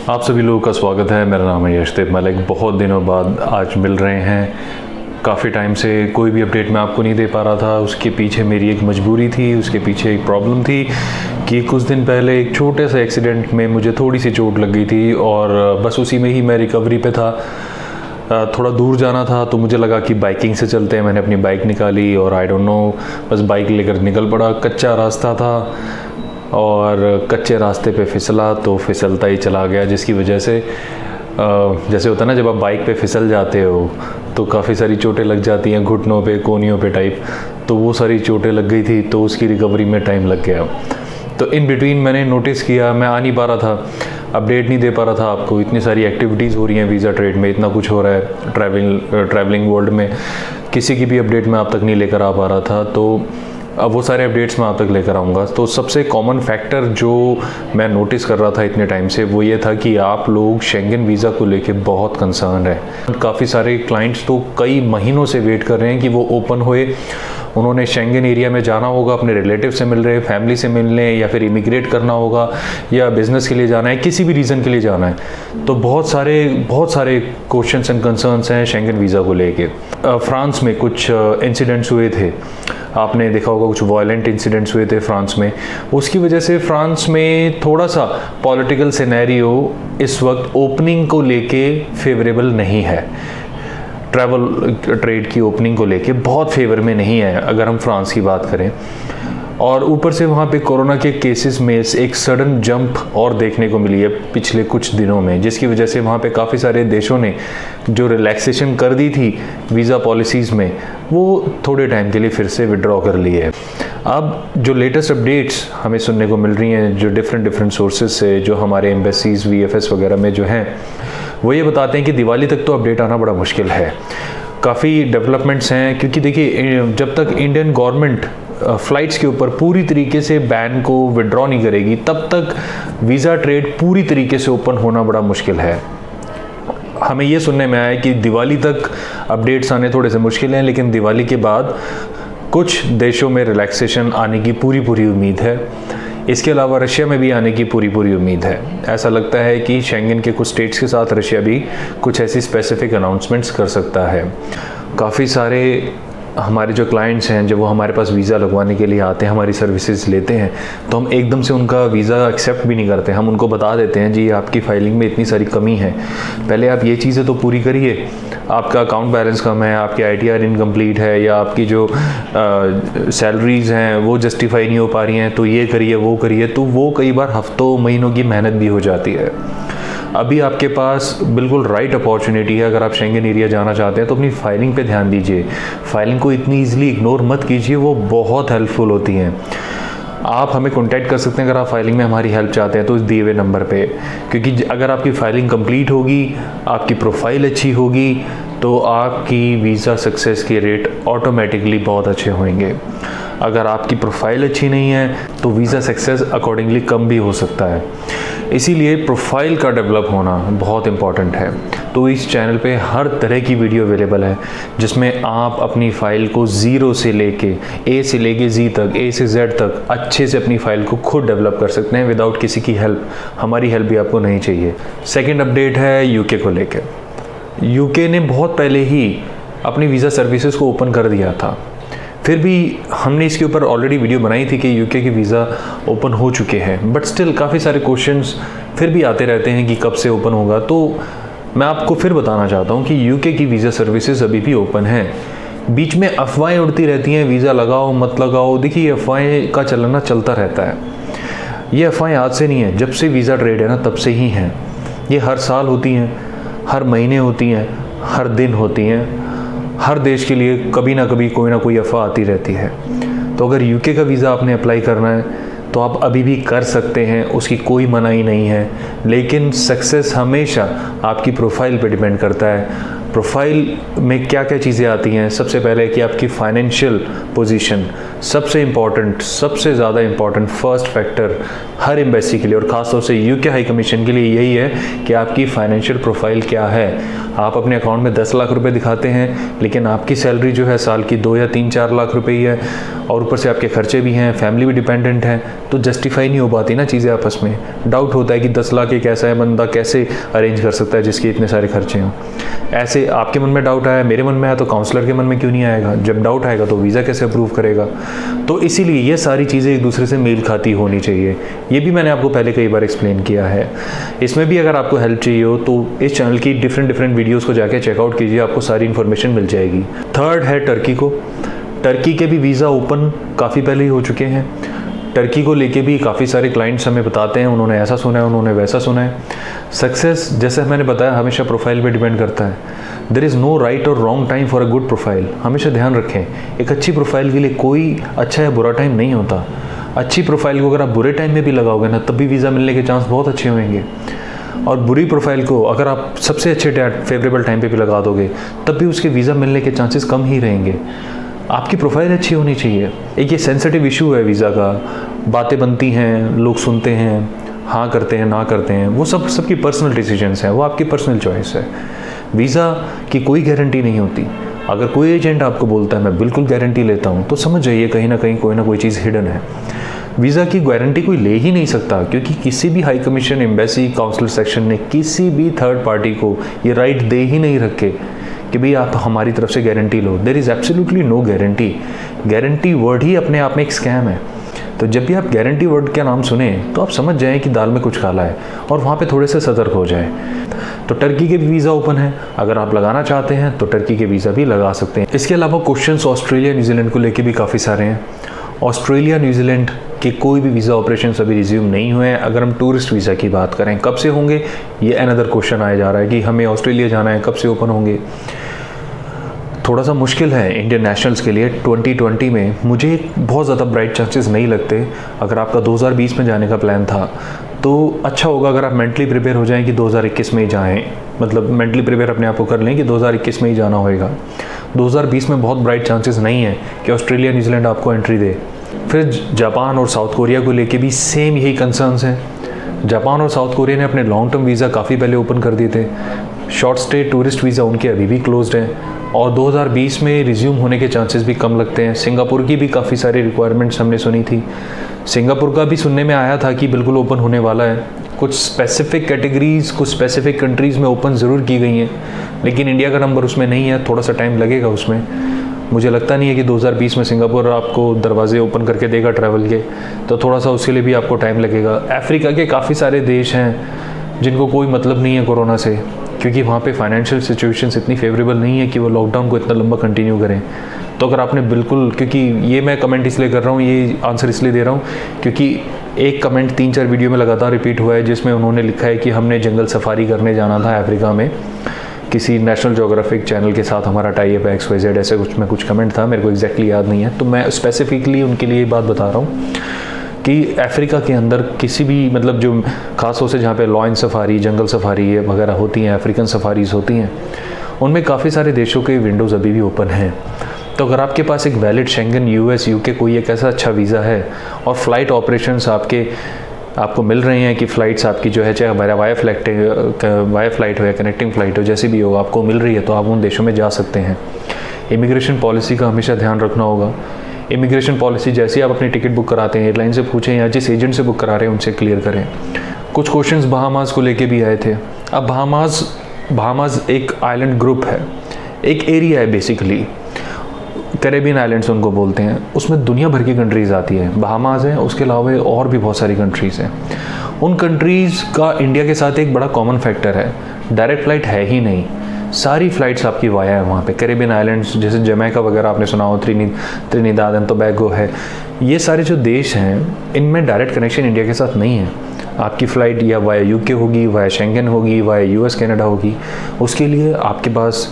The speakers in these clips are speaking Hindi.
आप सभी लोगों का स्वागत है। मेरा नाम है यशदेव मलिक। बहुत दिनों बाद आज मिल रहे हैं। काफ़ी टाइम से कोई भी अपडेट मैं आपको नहीं दे पा रहा था। उसके पीछे मेरी एक मजबूरी थी, उसके पीछे एक प्रॉब्लम थी कि कुछ दिन पहले एक छोटे से एक्सीडेंट में मुझे थोड़ी सी चोट लग गई थी और बस उसी में ही मैं रिकवरी पे था। थोड़ा दूर जाना था तो मुझे लगा कि बाइकिंग से चलते हैं। मैंने अपनी बाइक निकाली और आई डोंट नो, बस बाइक लेकर निकल पड़ा। कच्चा रास्ता था और कच्चे रास्ते पे फिसला तो फिसलता ही चला गया, जिसकी वजह से जैसे होता है ना, जब आप बाइक पे फिसल जाते हो तो काफ़ी सारी चोटें लग जाती हैं, घुटनों पे, कोहनियों पे टाइप। तो वो सारी चोटें लग गई थी तो उसकी रिकवरी में टाइम लग गया। तो इन बिटवीन मैंने नोटिस किया, मैं आ नहीं पा रहा था, अपडेट नहीं दे पा रहा था आपको। इतनी सारी एक्टिविटीज़ हो रही हैं वीज़ा ट्रेड में, इतना कुछ हो रहा है ट्रैवलिंग वर्ल्ड में, किसी की भी अपडेट मैं आप तक नहीं लेकर आ पा रहा था। तो अब वो सारे अपडेट्स मैं आप तक लेकर आऊँगा। तो सबसे कॉमन फैक्टर जो मैं नोटिस कर रहा था इतने टाइम से वो ये था कि आप लोग शेंगन वीज़ा को लेके बहुत कंसर्न है। काफ़ी सारे क्लाइंट्स तो कई महीनों से वेट कर रहे हैं कि वो ओपन होए। उन्होंने शेंगन एरिया में जाना होगा, अपने रिलेटिव से मिल रहे, फैमिली से मिलने, या फिर इमिग्रेट करना होगा, या बिज़नेस के लिए जाना है, किसी भी रीज़न के लिए जाना है। तो बहुत सारे क्वेश्चंस एंड कंसर्न्स हैं शेंगन वीज़ा को लेके। फ्रांस में कुछ इंसिडेंट्स हुए थे, आपने देखा होगा, कुछ वायलेंट इंसिडेंट्स हुए थे फ्रांस में। उसकी वजह से फ्रांस में थोड़ा सा पॉलिटिकल सिनेरियो इस वक्त ओपनिंग को लेके फेवरेबल नहीं है। ट्रैवल ट्रेड की ओपनिंग को लेके बहुत फेवर में नहीं है अगर हम फ्रांस की बात करें। और ऊपर से वहाँ पे कोरोना के केसेस में एक सडन जंप और देखने को मिली है पिछले कुछ दिनों में, जिसकी वजह से वहाँ पे काफ़ी सारे देशों ने जो रिलैक्सेशन कर दी थी वीज़ा पॉलिसीज़ में, वो थोड़े टाइम के लिए फिर से विड्रॉ कर ली है। अब जो लेटेस्ट अपडेट्स हमें सुनने को मिल रही हैं जो डिफरेंट सोर्सेज से, जो हमारे एम्बेसीज VFS वगैरह में जो हैं, वो ये बताते हैं कि दिवाली तक तो अपडेट आना बड़ा मुश्किल है। काफ़ी डेवलपमेंट्स हैं, क्योंकि देखिए जब तक इंडियन गवर्नमेंट फ़्लाइट्स के ऊपर पूरी तरीके से बैन को विड्रॉ नहीं करेगी तब तक वीज़ा ट्रेड पूरी तरीके से ओपन होना बड़ा मुश्किल है। हमें ये सुनने में आया कि दिवाली तक अपडेट्स आने थोड़े से मुश्किल हैं, लेकिन दिवाली के बाद कुछ देशों में रिलैक्सेशन आने की पूरी उम्मीद है। इसके अलावा रशिया में भी आने की पूरी उम्मीद है। ऐसा लगता है कि शेंगन के कुछ स्टेट्स के साथ रशिया भी कुछ ऐसी स्पेसिफिक अनाउंसमेंट्स कर सकता है। काफ़ी सारे हमारे जो क्लाइंट्स हैं, जब वो हमारे पास वीज़ा लगवाने के लिए आते हैं, हमारी सर्विसेज लेते हैं, तो हम एकदम से उनका वीज़ा एक्सेप्ट भी नहीं करते। हम उनको बता देते हैं, जी आपकी फ़ाइलिंग में इतनी सारी कमी है, पहले आप ये चीज़ें तो पूरी करिए। आपका अकाउंट बैलेंस कम है, आपकी ITR इनकम्प्लीट है, या आपकी जो सैलरीज़ हैं वो जस्टिफाई नहीं हो पा रही हैं, तो ये करिए वो करिए। तो वो कई बार हफ्तों महीनों की मेहनत भी हो जाती है। अभी आपके पास बिल्कुल राइट अपॉर्चुनिटी है। अगर आप शेंगन एरिया जाना चाहते हैं तो अपनी फाइलिंग पे ध्यान दीजिए। फाइलिंग को इतनी ईजिली इग्नोर मत कीजिए, वो बहुत हेल्पफुल होती हैं। आप हमें कांटेक्ट कर सकते हैं अगर आप फाइलिंग में हमारी हेल्प चाहते हैं तो इस दिए हुए नंबर पे, क्योंकि अगर आपकी फाइलिंग कंप्लीट होगी, आपकी प्रोफाइल अच्छी होगी, तो आपकी वीज़ा सक्सेस के रेट ऑटोमेटिकली बहुत अच्छे होंगे। अगर आपकी प्रोफाइल अच्छी नहीं है तो वीज़ा सक्सेस अकॉर्डिंगली कम भी हो सकता है। इसीलिए प्रोफाइल का डेवलप होना बहुत इम्पॉर्टेंट है। तो इस चैनल पे हर तरह की वीडियो अवेलेबल है जिसमें आप अपनी फ़ाइल को ज़ीरो से लेके A से लेके Z तक, A से Z तक अच्छे से अपनी फ़ाइल को खुद डेवलप कर सकते हैं विदाउट किसी की हेल्प। हमारी हेल्प भी आपको नहीं चाहिए। सेकेंड अपडेट है UK को लेकर। UK ने बहुत पहले ही अपनी वीज़ा सर्विसेज को ओपन कर दिया था, फिर भी हमने इसके ऊपर ऑलरेडी वीडियो बनाई थी कि UK की वीज़ा ओपन हो चुके हैं, बट स्टिल काफ़ी सारे क्वेश्चंस फिर भी आते रहते हैं कि कब से ओपन होगा। तो मैं आपको फिर बताना चाहता हूँ कि UK की वीज़ा सर्विसेज अभी भी ओपन हैं। बीच में अफवाहें उड़ती रहती हैं, वीज़ा लगाओ मत लगाओ। देखिए, अफवाहें का चलना चलता रहता है। ये अफवाहें आज से नहीं है, जब से वीज़ा ट्रेड है ना तब से ही हैं। ये हर साल होती हैं, हर महीने होती हैं, हर दिन होती हैं। हर देश के लिए कभी ना कभी कोई ना कोई अफवाह आती रहती है। तो अगर UK का वीज़ा आपने अप्लाई करना है तो आप अभी भी कर सकते हैं, उसकी कोई मनाही नहीं है। लेकिन सक्सेस हमेशा आपकी प्रोफाइल पे डिपेंड करता है। प्रोफाइल में क्या क्या चीज़ें आती हैं। सबसे पहले कि आपकी फाइनेंशियल पोजीशन, सबसे इम्पॉर्टेंट, सबसे ज़्यादा इम्पॉर्टेंट फर्स्ट फैक्टर हर एम्बेसी के लिए और ख़ासतौर से यूके हाई कमीशन के लिए यही है कि आपकी फाइनेंशियल प्रोफाइल क्या है। आप अपने अकाउंट में 10 लाख रुपए दिखाते हैं, लेकिन आपकी सैलरी जो है साल की 2 या 3-4 लाख रुपए ही है, और ऊपर से आपके खर्चे भी हैं, फैमिली भी डिपेंडेंट है, तो जस्टिफाई नहीं हो पाती ना चीज़ें आपस में। डाउट होता है कि 10 लाख एक ऐसा है बंदा कैसे अरेंज कर सकता है जिसके इतने सारे खर्चे हों। ऐसे आपके मन में डाउट आया, मेरे मन में आया, तो काउंसलर के मन में क्यों नहीं आएगा? जब डाउट आएगा तो वीज़ा कैसे अप्रूव करेगा? तो इसीलिए ये सारी चीज़ें एक दूसरे से मेल खाती होनी चाहिए। ये भी मैंने आपको पहले कई बार एक्सप्लेन किया है। इसमें भी अगर आपको हेल्प चाहिए हो तो इस चैनल की डिफरेंट वीडियोस को जाके चेकआउट कीजिए, आपको सारी इन्फॉर्मेशन मिल जाएगी। थर्ड है टर्की को। टर्की के भी वीज़ा ओपन काफ़ी पहले ही हो चुके हैं। टर्की को लेके भी काफ़ी सारे क्लाइंट्स हमें बताते हैं, उन्होंने ऐसा सुना है, उन्होंने वैसा सुना है। सक्सेस, जैसे मैंने बताया, हमेशा प्रोफाइल पे डिपेंड करता है। देयर इज़ नो राइट और wrong time for a good profile. हमेशा ध्यान रखें, एक अच्छी प्रोफाइल के लिए कोई अच्छा या बुरा टाइम नहीं होता। अच्छी प्रोफाइल को अगर आप बुरे टाइम में भी लगाओगे ना, तब भी वीज़ा मिलने के चांस बहुत अच्छे होंगे। और बुरी प्रोफाइल को अगर आप सबसे अच्छे फेवरेबल टाइम पे भी लगा दोगे, तब भी उसके वीज़ा मिलने के चांसेस कम ही रहेंगे। आपकी प्रोफाइल अच्छी होनी चाहिए। एक ये सेंसिटिव इशू है वीज़ा का, बातें बनती हैं, लोग सुनते हैं, हाँ करते हैं, ना करते हैं, वो सबकी पर्सनल डिसीजंस हैं, वो आपकी पर्सनल चॉइस है। वीज़ा की कोई गारंटी नहीं होती। अगर कोई एजेंट आपको बोलता है मैं बिल्कुल गारंटी लेता हूँ, तो समझ जाइए कहीं ना कहीं कोई ना कोई चीज़ हिडन है। वीज़ा की गारंटी कोई ले ही नहीं सकता, क्योंकि किसी भी high commission, embassy, counsellor section ने किसी भी थर्ड पार्टी को ये राइट दे ही नहीं रखे कि भाई आप हमारी तरफ से गारंटी लो। There is absolutely no guarantee. Guarantee word ही अपने आप में एक स्कैम है। तो जब भी आप गारंटी वर्ड का नाम सुने तो आप समझ जाएं कि दाल में कुछ काला है, और वहाँ पे थोड़े से सतर्क हो जाएं। तो टर्की के भी वीज़ा ओपन है, अगर आप लगाना चाहते हैं तो टर्की के वीज़ा भी लगा सकते हैं। इसके अलावा क्वेश्चंस ऑस्ट्रेलिया, न्यूजीलैंड को लेके भी काफ़ी सारे हैं। ऑस्ट्रेलिया, न्यूजीलैंड के कोई भी वीज़ा ऑपरेशन अभी रिज्यूम नहीं हुए हैं। अगर हम टूरिस्ट वीज़ा की बात करें, कब से होंगे, ये अनदर क्वेश्चन आया जा रहा है कि हमें ऑस्ट्रेलिया जाना है, कब से ओपन होंगे। थोड़ा सा मुश्किल है इंडियन नेशनल्स के लिए 2020 में। मुझे बहुत ज़्यादा ब्राइट चांसेस नहीं लगते। अगर आपका 2020 में जाने का प्लान था तो अच्छा होगा अगर आप मेंटली प्रिपेयर हो जाएं कि 2021 में ही जाएं, मतलब मेंटली प्रिपेयर अपने आप को कर लें कि 2021 में ही जाना होगा। 2020 में बहुत ब्राइट चांसेस नहीं है कि ऑस्ट्रेलिया, न्यूजीलैंड आपको एंट्री दे। फिर जापान और साउथ कोरिया को लेके भी सेम यही कंसर्न्स हैं। जापान और साउथ कोरिया ने अपने लॉन्ग टर्म वीज़ा काफ़ी पहले ओपन कर दिए थे। शॉर्ट स्टे टूरिस्ट वीज़ा उनके अभी भी क्लोज्ड हैं, और 2020 में रिज्यूम होने के चांसेस भी कम लगते हैं। सिंगापुर की भी काफ़ी सारी रिक्वायरमेंट्स हमने सुनी थी। सिंगापुर का भी सुनने में आया था कि बिल्कुल ओपन होने वाला है। कुछ स्पेसिफिक कैटेगरीज़, कुछ स्पेसिफिक कंट्रीज़ में ओपन ज़रूर की गई हैं, लेकिन इंडिया का नंबर उसमें नहीं है, थोड़ा सा टाइम लगेगा उसमें। मुझे लगता नहीं है कि 2020 में सिंगापुर आपको दरवाजे ओपन करके देगा ट्रैवल के, तो थोड़ा सा उसके लिए भी आपको टाइम लगेगा। अफ्रीका के काफ़ी सारे देश हैं जिनको कोई मतलब नहीं है कोरोना से, क्योंकि वहाँ पे फाइनेंशियल सिचुएशंस इतनी फेवरेबल नहीं है कि वो लॉकडाउन को इतना लंबा कंटिन्यू करें। तो अगर आपने बिल्कुल, क्योंकि ये मैं कमेंट इसलिए कर रहा हूँ, ये आंसर इसलिए दे रहा हूँ क्योंकि एक कमेंट 3-4 वीडियो में लगातार रिपीट हुआ है जिसमें उन्होंने लिखा है कि हमने जंगल सफारी करने जाना था अफ्रीका में, किसी नेशनल ज्योग्राफिक चैनल के साथ हमारा टाई अप है XYZ, ऐसे कुछ कमेंट था, मेरे को एग्जैक्टली याद नहीं है। तो मैं स्पेसिफिकली उनके लिए ये बात बता रहा हूँ कि अफ्रीका के अंदर किसी भी, मतलब जो खास तौर से जहाँ पे लॉयन सफारी, जंगल सफारी वगैरह होती हैं, अफ्रीकन सफारीज़ होती हैं, उनमें काफ़ी सारे देशों के विंडोज़ अभी भी ओपन हैं। तो अगर आपके पास एक वैलिड शेंगन, US, UK कोई एक ऐसा अच्छा वीज़ा है और फ़्लाइट ऑपरेशंस आपको मिल रहे हैं कि फ़्लाइट्स आपकी जो है, चाहे वाया फ़्लाइट हो या कनेक्टिंग फ़्लाइट हो, जैसी भी हो, आपको मिल रही है, तो आप उन देशों में जा सकते हैं। इमिग्रेशन पॉलिसी का हमेशा ध्यान रखना होगा। इमिग्रेशन पॉलिसी जैसे आप अपनी टिकट बुक कराते हैं, एयरलाइन से पूछें या जिस एजेंट से बुक करा रहे हैं उनसे क्लियर करें। कुछ क्वेश्चंस बहामास को लेके भी आए थे। अब बहामास एक आइलैंड ग्रुप है, एक एरिया है बेसिकली, कैरेबियन आइलैंड्स उनको बोलते हैं। उसमें दुनिया भर की कंट्रीज़ आती है। बहामास है, उसके अलावा और भी बहुत सारी कंट्रीज़ हैं। उन कंट्रीज़ का इंडिया के साथ एक बड़ा कॉमन फैक्टर है, डायरेक्ट फ़्लाइट है ही नहीं, सारी फ़्लाइट्स आपकी वाया है वहाँ पे। कैरेबियन आइलैंड्स जैसे जमैका वगैरह आपने सुना हो, त्रिनिदाद एंड टोबैगो है, ये सारे जो देश हैं इनमें डायरेक्ट कनेक्शन इंडिया के साथ नहीं है। आपकी फ़्लाइट या वाया UK होगी, वाया शेंगन होगी, वाया US कनाडा होगी, उसके लिए आपके पास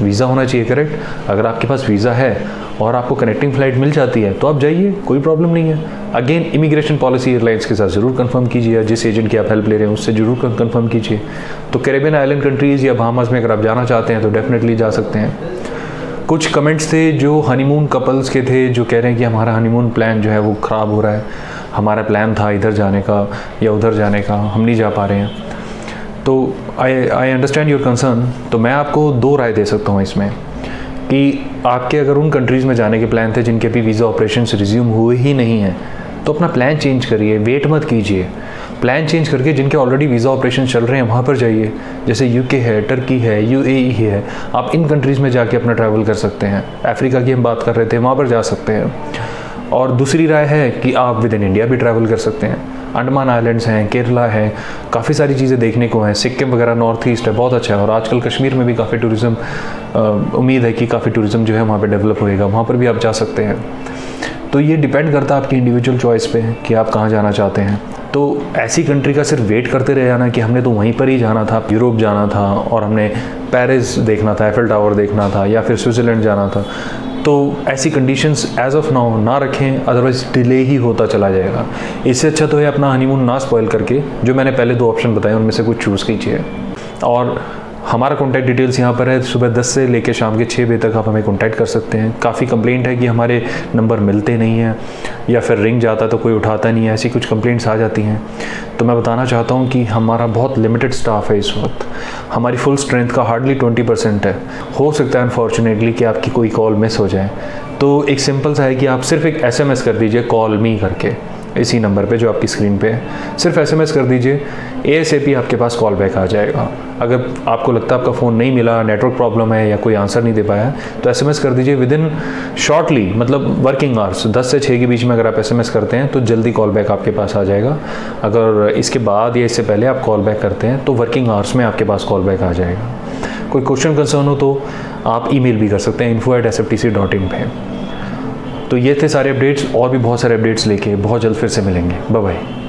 वीज़ा होना चाहिए करेक्ट। अगर आपके पास वीज़ा है और आपको कनेक्टिंग फ़्लाइट मिल जाती है तो आप जाइए, कोई प्रॉब्लम नहीं है। अगेन इमिग्रेशन पॉलिसी एयरलाइंस के साथ ज़रूर कंफर्म कीजिए, जिस एजेंट की आप हेल्प ले रहे हैं उससे ज़रूर कंफर्म कीजिए। तो कैरेबियन आइलैंड कंट्रीज़ या बहामास में अगर आप जाना चाहते हैं तो डेफिनेटली जा सकते हैं। कुछ कमेंट्स थे जो हनीमून कपल्स के थे जो कह रहे हैं कि हमारा हनीमून प्लान जो है वो ख़राब हो रहा है, हमारा प्लान था इधर जाने का या उधर जाने का, हम नहीं जा पा रहे हैं। तो आई अंडरस्टैंड योर कंसर्न। तो मैं आपको 2 राय दे सकता हूँ इसमें कि आपके अगर उन कंट्रीज़ में जाने के प्लान थे जिनके भी वीज़ा ऑपरेशंस रिज्यूम हुए ही नहीं हैं तो अपना प्लान चेंज करिए, वेट मत कीजिए। प्लान चेंज करके जिनके ऑलरेडी वीज़ा ऑपरेशन चल रहे हैं वहाँ पर जाइए, जैसे यूके है, टर्की है, यूएई है। आप इन कंट्रीज़ में जाके अपना ट्रैवल कर सकते हैं। अफ्रीका की हम बात कर रहे थे, वहाँ पर जा सकते हैं। और दूसरी राय है कि आप विद इन इंडिया भी ट्रैवल कर सकते हैं। अंडमान आइलैंड्स हैं, केरला है, काफ़ी सारी चीज़ें देखने को हैं। सिक्किम वगैरह नॉर्थ ईस्ट है, बहुत अच्छा है। और आजकल कश्मीर में भी काफ़ी टूरिज़्म, उम्मीद है कि काफ़ी टूरिज़्म जो है वहाँ पे डेवलप होएगा, वहाँ पर भी आप जा सकते हैं। तो ये डिपेंड करता है आपकी इंडिविजुअल चॉइस पे कि आप कहाँ जाना चाहते हैं। तो ऐसी कंट्री का सिर्फ वेट करते रह जाना कि हमने तो वहीं पर ही जाना था, यूरोप जाना था और हमने पेरिस देखना था, एफिल टावर देखना था या फिर स्विट्ज़रलैंड जाना था, तो ऐसी कंडीशंस एज ऑफ नाउ ना रखें, अदरवाइज डिले ही होता चला जाएगा। इससे अच्छा तो है अपना हनीमून ना स्पॉइल करके जो मैंने पहले 2 ऑप्शन बताए उनमें से कुछ चूज़ कीजिए। और हमारा कॉन्टैक्ट डिटेल्स यहाँ पर है, सुबह 10 से लेकर शाम के 6 बजे तक आप हमें कॉन्टैक्ट कर सकते हैं। काफ़ी कंप्लेंट है कि हमारे नंबर मिलते नहीं हैं या फिर रिंग जाता तो कोई उठाता नहीं है, ऐसी कुछ कंप्लेंट्स आ जाती हैं। तो मैं बताना चाहता हूँ कि हमारा बहुत लिमिटेड स्टाफ है इस वक्त, हमारी फुल स्ट्रेंथ का हार्डली 20% है। हो सकता है अनफॉर्चुनेटली कि आपकी कोई कॉल मिस हो जाए, तो एक सिंपल सा है कि आप सिर्फ एक SMS कर दीजिए कॉल मी करके, इसी नंबर पे जो आपकी स्क्रीन पे है, सिर्फ SMS कर दीजिए, ASAP आपके पास कॉल बैक आ जाएगा। अगर आपको लगता है आपका फ़ोन नहीं मिला, नेटवर्क प्रॉब्लम है या कोई आंसर नहीं दे पाया, तो SMS कर दीजिए विद इन शॉर्टली, मतलब वर्किंग आवर्स 10 से 6 के बीच में अगर आप SMS करते हैं तो जल्दी कॉल बैक आपके पास आ जाएगा। अगर इसके बाद या इससे पहले आप कॉल बैक करते हैं तो वर्किंग आवर्स में आपके पास कॉल बैक आ जाएगा। कोई क्वेश्चन कंसर्न हो तो आप ईमेल भी कर सकते हैं info@sftc.in पे। तो ये थे सारे अपडेट्स, और भी बहुत सारे अपडेट्स लेके बहुत जल्द फिर से मिलेंगे। Bye bye.